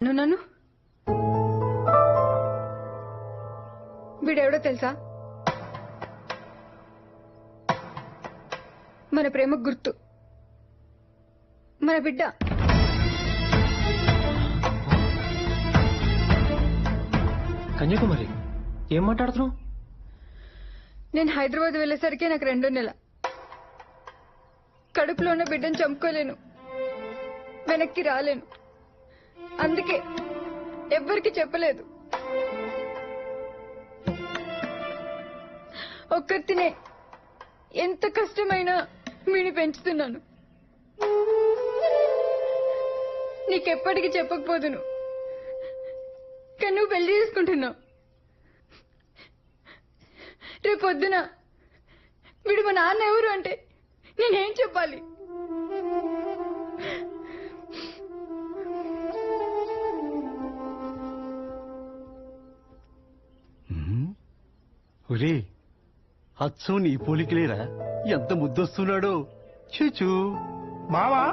నువ్వు నన్ను వీడెవడో తెలుసా? మన ప్రేమ గుర్తు, మన బిడ్డ. కన్యాకుమారి ఏం మాట్లాడుతున్నావు? నేను హైదరాబాద్ వెళ్ళేసరికి నాకు 2వ నెల. కడుపులో ఉన్న బిడ్డను చంపుకోలేను, వెనక్కి రాలేను. అందుకే ఎవ్వరికి చెప్పలేదు. ఒక్కరినే ఎంత కష్టమైనా వీడిని పెంచుతున్నాను. నీకెప్పటికీ చెప్పకపోదును, కానీ నువ్వు పెళ్లి చేసుకుంటున్నావు. రేపొద్దున వీడు మా నాన్న ఎవరు అంటే నేనేం చెప్పాలి? ఒరే, అచ్చం నీ పోలికలేరా? ఎంత ముద్దొస్తున్నాడో. చూచూ మావా